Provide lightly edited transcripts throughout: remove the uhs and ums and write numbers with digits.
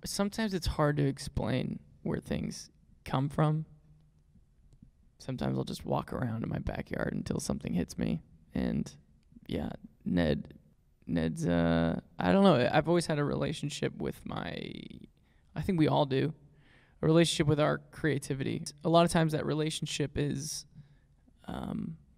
sometimes it's hard to explain where things come from. Sometimes I'll just walk around in my backyard until something hits me. And yeah, Ned's I don't know. I've always had a relationship with I think we all do, a relationship with our creativity. A lot of times that relationship is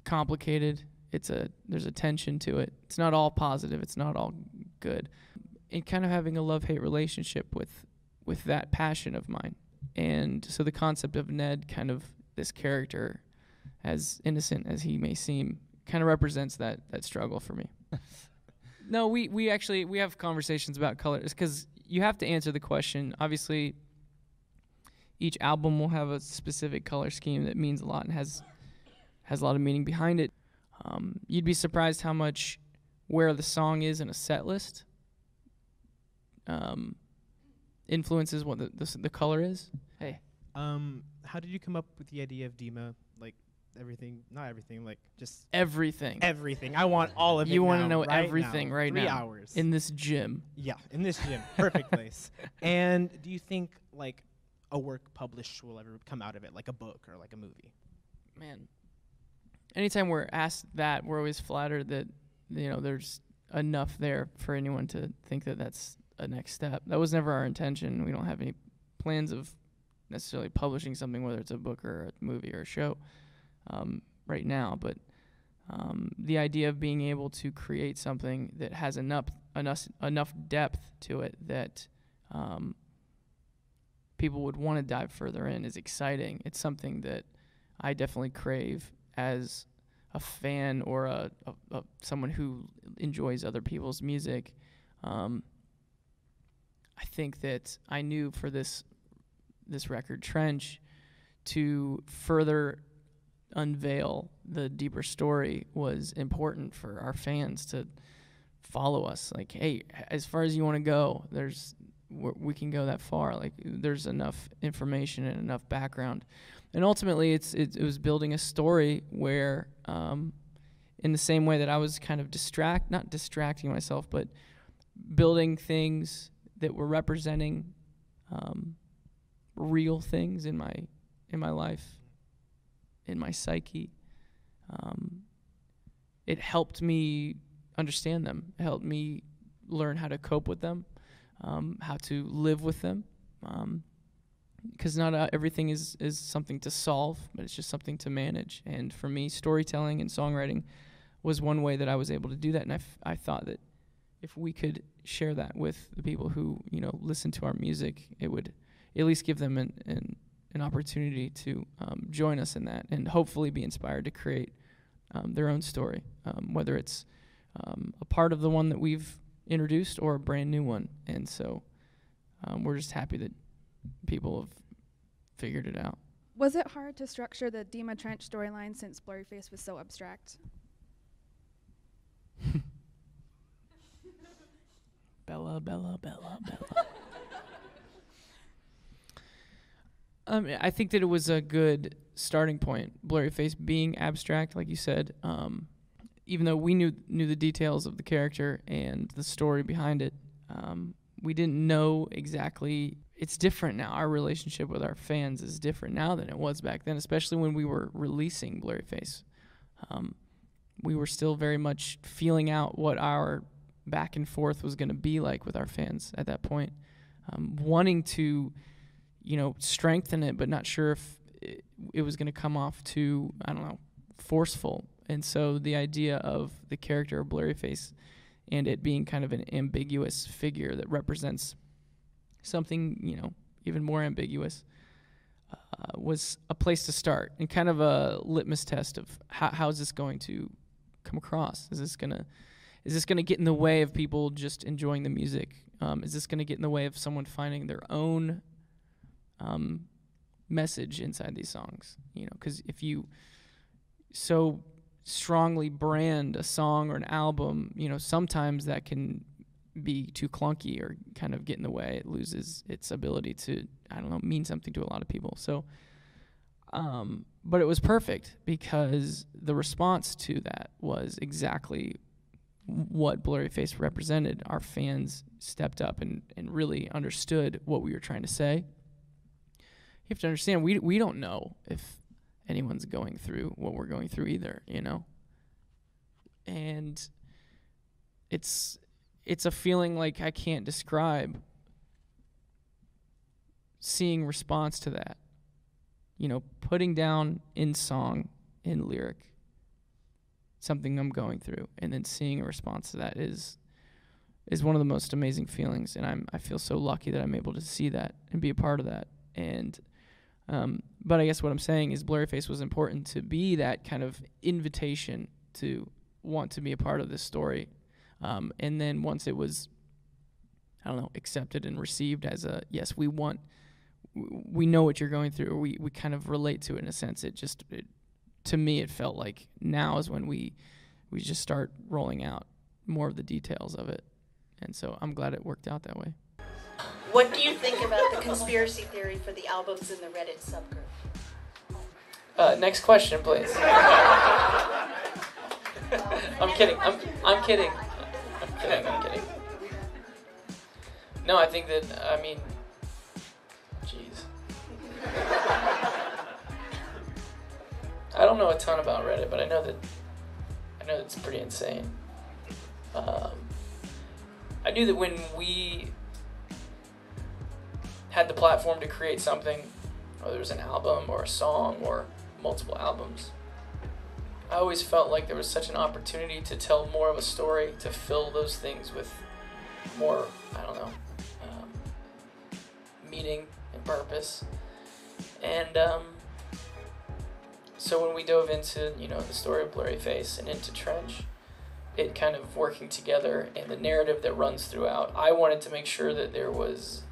complicated. There's a tension to it. It's not all positive. It's not all good. And kind of having a love-hate relationship with that passion of mine. And so the concept of Ned, kind of this character, as innocent as he may seem, kind of represents that struggle for me. No, we have conversations about colors because you have to answer the question. Obviously, each album will have a specific color scheme that means a lot and has a lot of meaning behind it. You'd be surprised how much where the song is in a set list influences what the color is. Hey. How did you come up with the idea of Dima? Like everything, not everything, like just everything. Everything. I want all of it. You want to know right everything now. right 3 now. 3 hours. In this gym. Yeah, in this gym. Perfect place. And do you think like a work published will ever come out of it, like a book or like a movie? Man, anytime we're asked that, we're always flattered that there's enough there for anyone to think that that's a next step. That was never our intention. We don't have any plans of necessarily publishing something, whether it's a book or a movie or a show right now. But the idea of being able to create something that has enough depth to it that people would want to dive further in is exciting. It's something that I definitely crave as a fan or a someone who enjoys other people's music. I think that I knew for this record, Trench, to further unveil the deeper story was important for our fans to follow us. Like, hey, as far as you want to go, we can go that far. Like, there's enough information and enough background. And ultimately, it was building a story where, in the same way that I was kind of not distracting myself, but building things that were representing real things in my life, in my psyche. It helped me understand them. It helped me learn how to cope with them, how to live with them. Because not everything is something to solve, but it's just something to manage. And for me, storytelling and songwriting was one way that I was able to do that. And I thought that if we could share that with the people who listen to our music, it would at least give them an opportunity to join us in that and hopefully be inspired to create their own story, whether it's a part of the one that we've introduced or a brand new one. And so we're just happy that people have figured it out. Was it hard to structure the Dima Trench storyline since Blurryface was so abstract? Bella, Bella, Bella, Bella. I think that it was a good starting point. Blurryface being abstract, like you said, even though we knew the details of the character and the story behind it, we didn't know exactly. It's different now. Our relationship with our fans is different now than it was back then, especially when we were releasing Blurryface. We were still very much feeling out what our back and forth was going to be like with our fans at that point, wanting to strengthen it, but not sure if it was going to come off too, forceful. And so the idea of the character of Blurryface and it being kind of an ambiguous figure that represents something, even more ambiguous, was a place to start and kind of a litmus test of how is this going to come across? Is this gonna get in the way of people just enjoying the music? Is this gonna get in the way of someone finding their own message inside these songs? Because if you so strongly brand a song or an album, sometimes that can be too clunky or kind of get in the way. It loses its ability to, mean something to a lot of people. So, but it was perfect because the response to that was exactly what blurryface represented, our fans stepped up and really understood what we were trying to say. You have to understand, we don't know if anyone's going through what we're going through either, you know? And it's a feeling like I can't describe, seeing response to that. You know, putting down in song, in lyric, something I'm going through, and then seeing a response to that is one of the most amazing feelings, and I feel so lucky that I'm able to see that and be a part of that. And but I guess what I'm saying is blurryface was important to be that kind of invitation to want to be a part of this story. And then once it was, I don't know, accepted and received as a, yes, we know what you're going through, or we kind of relate to it in a sense. To me, it felt like now is when we just start rolling out more of the details of it. And so I'm glad it worked out that way. What do you think about the conspiracy theory for the albums in the Reddit subgroup? Next question, please. I'm kidding. I'm kidding. I'm kidding. No, I think that, jeez. I don't know a ton about Reddit, but I know that it's pretty insane. I knew that when we had the platform to create something, whether it was an album or a song or multiple albums, I always felt like there was such an opportunity to tell more of a story, to fill those things with more, meaning and purpose. And so when we dove into, the story of Blurryface and into Trench, it kind of working together and the narrative that runs throughout, I wanted to make sure that there was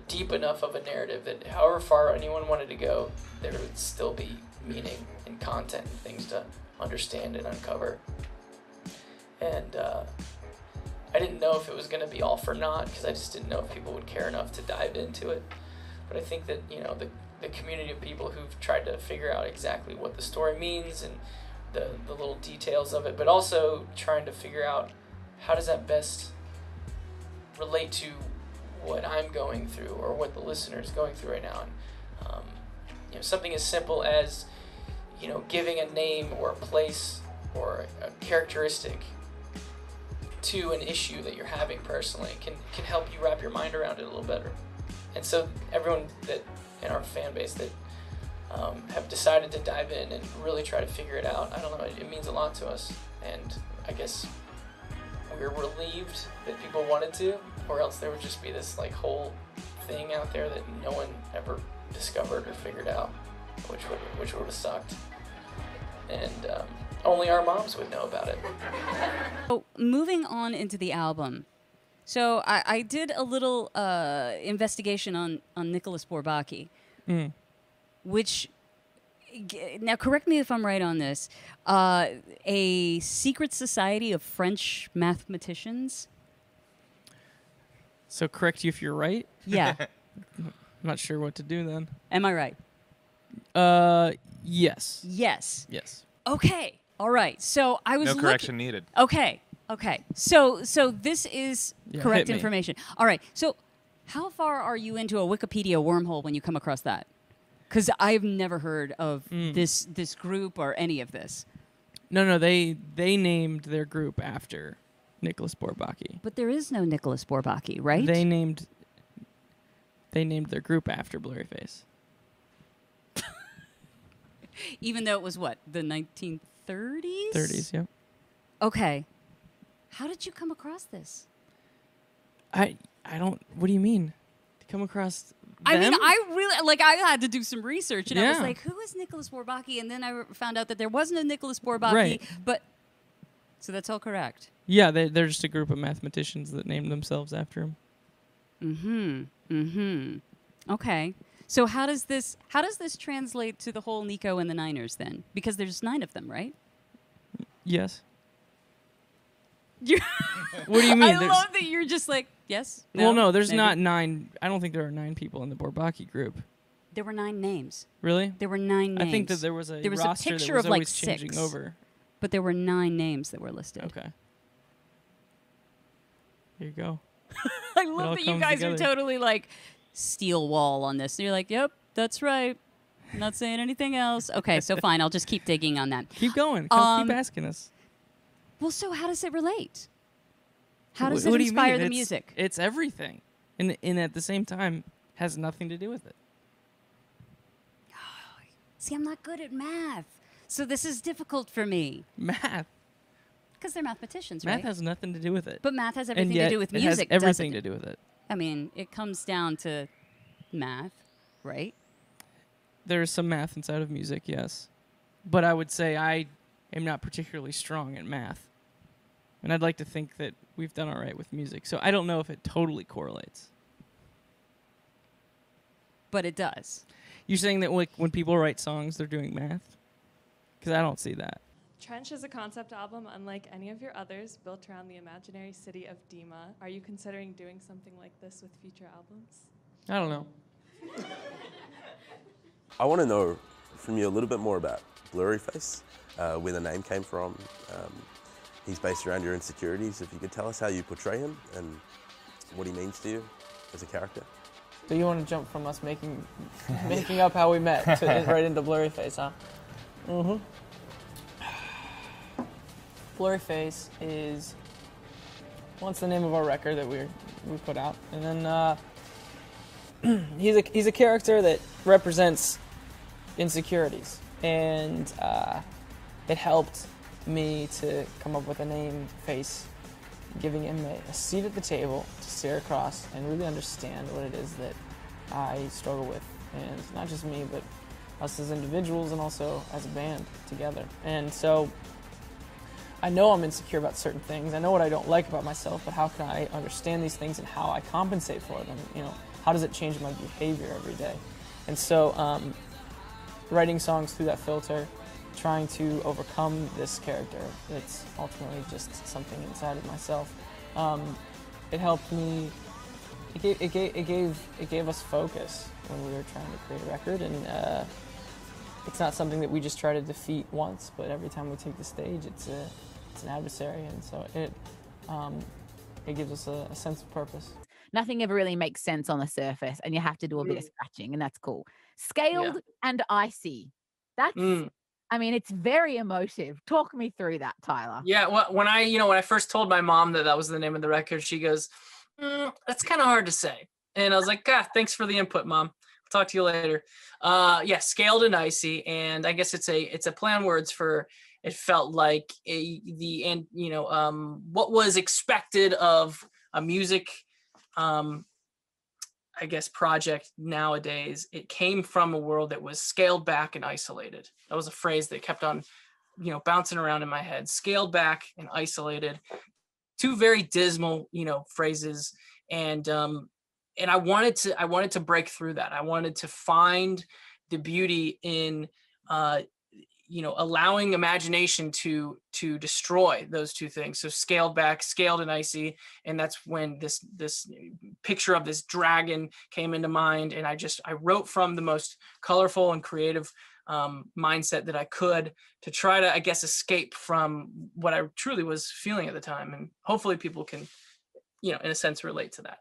deep enough of a narrative that however far anyone wanted to go, there would still be meaning and content and things to understand and uncover. And I didn't know if it was going to be all for naught, because I just didn't know if people would care enough to dive into it. But I think that, the community of people who've tried to figure out exactly what the story means and the little details of it, but also trying to figure out how does that best relate to what I'm going through or what the listener is going through right now. And something as simple as giving a name or a place or a characteristic to an issue that you're having personally can help you wrap your mind around it a little better. And so everyone that in our fan base that have decided to dive in and really try to figure it out, I don't know, it means a lot to us. And I guess we're relieved that people wanted to, or else there would just be this whole thing out there that no one ever discovered or figured out, which would have sucked. And only our moms would know about it. So moving on into the album. So I did a little investigation on Nicholas Borbachi, which, now correct me if I'm right on this, a secret society of French mathematicians. So correct you if you're right? Yeah. I'm not sure what to do then. Am I right? Yes. Yes. Yes. Okay. All right. So I was no correction needed. Okay. So this is correct hit me. information. All right. So how far are you into a Wikipedia wormhole when you come across that? Because I've never heard of this group or any of this. No, they named their group after Nicholas Borbachi. But there is no Nicholas Borbachi, right? They named their group after Blurryface. Even though it was what, the 1930s? 30s, yeah. Okay. How did you come across this? I don't. What do you mean? To come across them? I mean, I really I had to do some research, and I was Yeah. like, "Who is Nicholas Borbachi?" And then I found out that there wasn't a Nicholas Borbachi. Right. But so that's all correct. Yeah, they're just a group of mathematicians that named themselves after him. Okay. So how does this translate to the whole Nico and the Niners then? Because there's 9 of them, right? Yes. What do you mean? I love that you're just like, yes. Well, no, there's maybe. not 9. I don't think there are 9 people in the Borbachi group. There were 9 names. Really? There were 9 names. I think that there was a There was a roster picture that was of, like, always changing 6. over. But there were 9 names that were listed. Okay. Here you go. I all love that you comes guys are together. totally like steel wall on this. You're like, yep, that's right. I'm not saying anything else. Okay, so fine. I'll just keep digging on that. Keep going. Keep asking us. Well, so how does it relate? How does What it do you inspire mean? the It's- music? It's everything, and at the same time has nothing to do with it. See, I'm not good at math. So this is difficult for me. Math. Because they're mathematicians, Math right? has nothing to do with it. But math has and everything yet to do with it music. has everything doesn't to it? do with it. I mean, it comes down to math, right? There's some math inside of music, yes. But I would say I am not particularly strong at math. And I'd like to think that we've done all right with music. So I don't know if it totally correlates. But it does. You're saying that like when people write songs, they're doing math? Because I don't see that. Trench is a concept album unlike any of your others, built around the imaginary city of Dima. Are you considering doing something like this with future albums? I don't know. I want to know from you a little bit more about Blurryface, where the name came from. He's based around your insecurities. If you could tell us how you portray him and what he means to you as a character. So you want to jump from us making up how we met to right into Blurryface, huh? Mm-hmm. Blurryface is, well, it's the name of our record that we put out, and then he's a character that represents insecurities, and it helped me to come up with a name, Face, giving him a seat at the table to stare across and really understand what it is that I struggle with, and not just me, but us as individuals and also as a band together. And so I know I'm insecure about certain things. I know what I don't like about myself, but how can I understand these things and how I compensate for them? You know, how does it change my behavior every day? And so writing songs through that filter, trying to overcome this character that's ultimately just something inside of myself, it helped me. It gave us focus when we were trying to create a record, and it's not something that we just try to defeat once, but every time we take the stage, it's an adversary, and so it gives us a sense of purpose. Nothing ever really makes sense on the surface, and you have to do a bit of scratching, and that's cool. Scaled and icy. That's, I mean, it's very emotive. Talk me through that, Tyler. Yeah, well, when I first told my mom that was the name of the record, she goes, "That's kind of hard to say." And I was like, "Thanks for the input, Mom. I'll talk to you later." Scaled and icy, and I guess it's a play on words for. It felt like what was expected of a music, I guess, project nowadays. It came from a world that was scaled back and isolated. That was a phrase that kept on, bouncing around in my head. Scaled back and isolated. Two very dismal, phrases. And I wanted to break through that. I wanted to find the beauty in, allowing imagination to destroy those two things. So scaled back, scaled and icy. And that's when this picture of this dragon came into mind. And I wrote from the most colorful and creative mindset that I could to try to, I guess, escape from what I truly was feeling at the time. And hopefully people can, in a sense, relate to that.